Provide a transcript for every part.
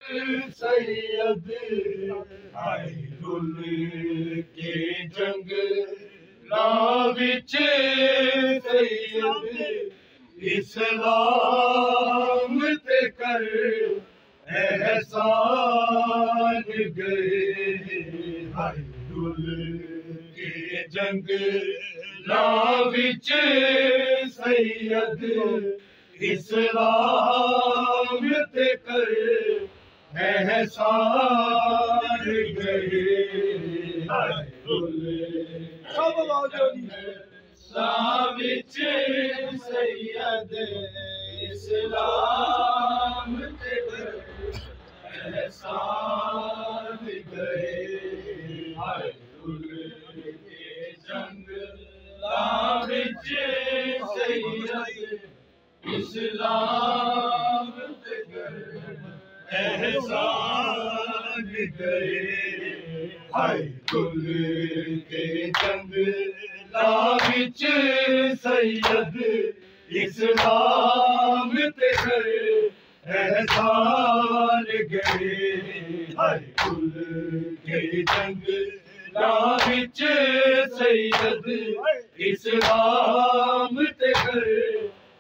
सैयद आए गुल के जंग लाविच सैयद इस्लाम ते कर एहसान गए। आए गुल के जंग लाविच सैयद इस्लाम ते कर एहसान गए। लाविच सैयद इस्लाम ते कर एहसान गए। के जंग लाविच सैयद इस्लाम ते कर एहसान गए। हाय गुल के जंग लाविच सैयद इस्लाम ते कर एहसान गए। हाय गुल के जंग लाविच सैयद इस्लाम ते कर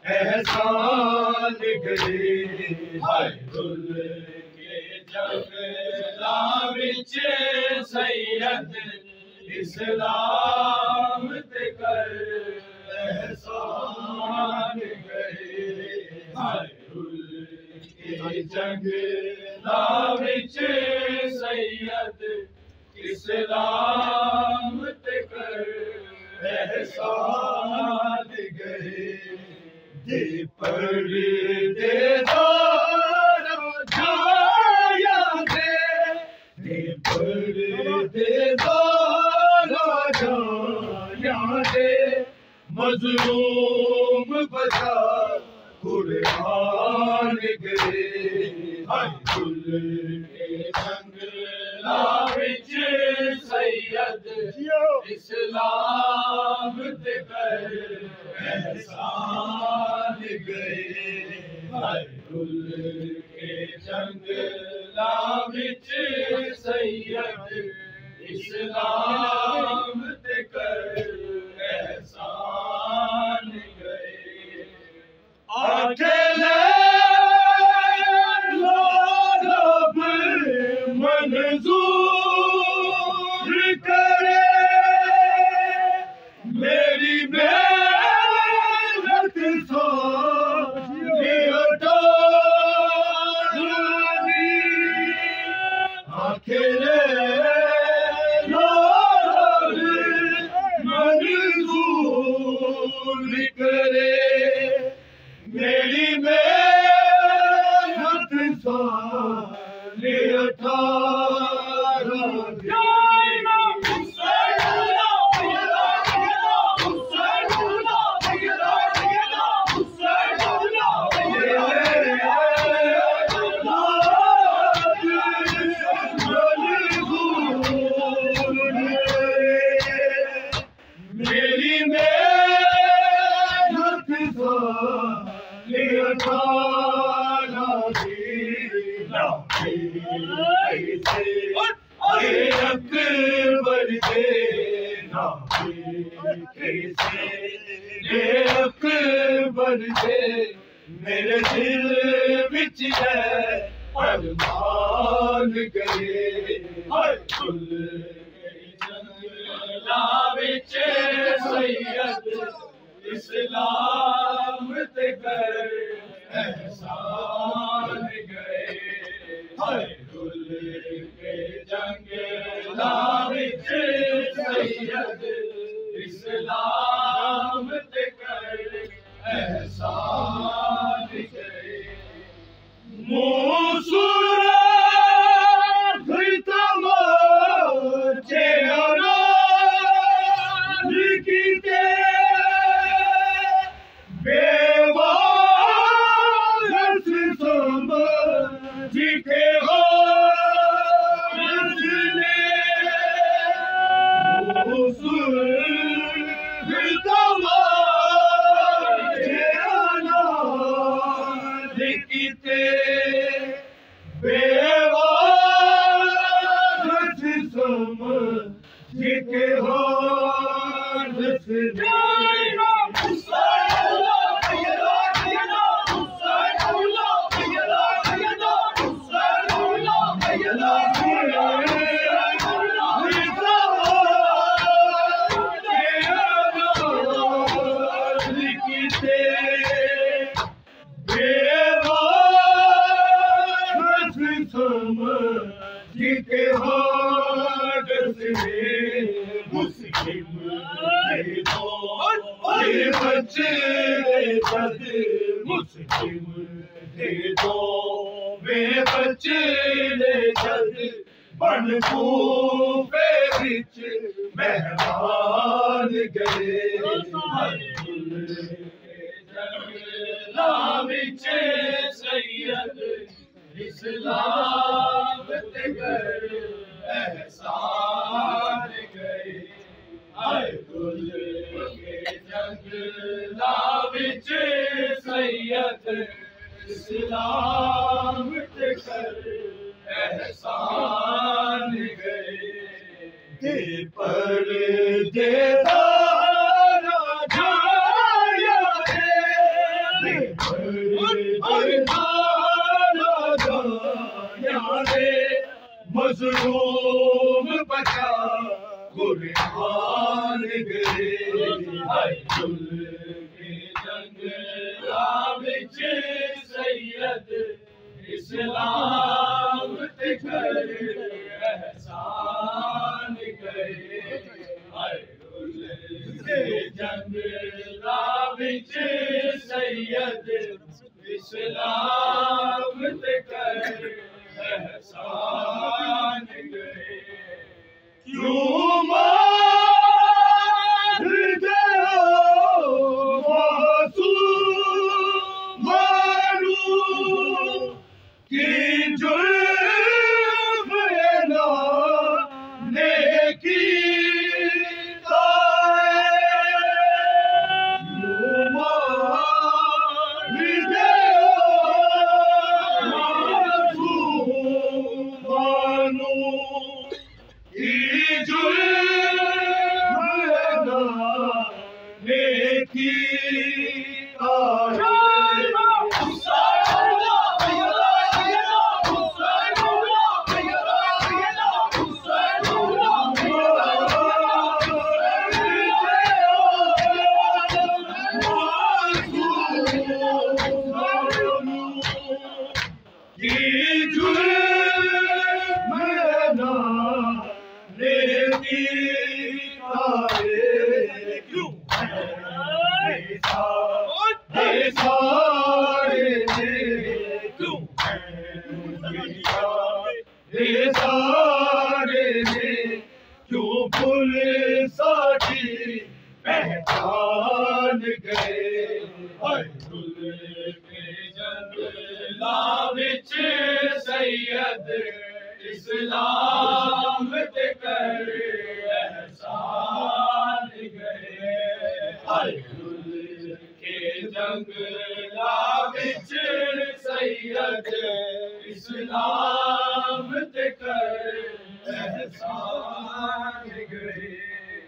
एहसान गए। हाय गुल के जंग लाविच सैयद इस्लाम ते कर एहसान गए। हाय गुल के जंग लाविच सैयद इस्लाम ते कर एहसान गए। दे पर्देदार जाया दे पर्देदार जाया दे मजलूम बचा कुर्बान गए। हाय गुल के जंग लाविच सैयद इस्लाम ते कर एहसान गए। हाय गुल के जंग लाविच सैयद इस्लाम ते कर एहसान गए। अकेले रब मंजूर करे मेरी मेहनत सो अकेले मंजूर करे मेरी मेहनत सारे 18 मेरी मेहनत सारे 18 अकबर देना अकबर दे मेरे दिल विच है अरमान गए। हाय गुल के जंग लाविच सैयद इस्लाम ते कर एहसान गए। हाय गुल के जंग लाविच सैयद इस्लाम ते कर एहसान गए। मूसुरा तमाचे लिखते बेवारस समझ के हो तमाचे लिखते जिके होठ से जिके होठ से मुस्लिम ये बच्चे जद मुस्लिम दे दो वे बच्चे जद बन पे बिच मेहमान गए बिच सैयद इस्लाम ते कर एहसान गए आए गुल के जंगला विच सैयद इस्लाम ते कर एहसान गए दे पर दे मज़लूम बचा कुर्बान गए गुल के जंगला विच सैयद इस्लाम ते कर एहसान गए गुल के जंगला विच सैयद इस्लाम ते कर एहसान गए क्यों मार दे मासूम की जुल्म ना नेकी क्यों भूल साथी पहचान गए गुल के जंगला विच सैयद इस्लाम ते कर एहसान गए गुल के जंगला विच सैयद इस्लाम ते कर एहसान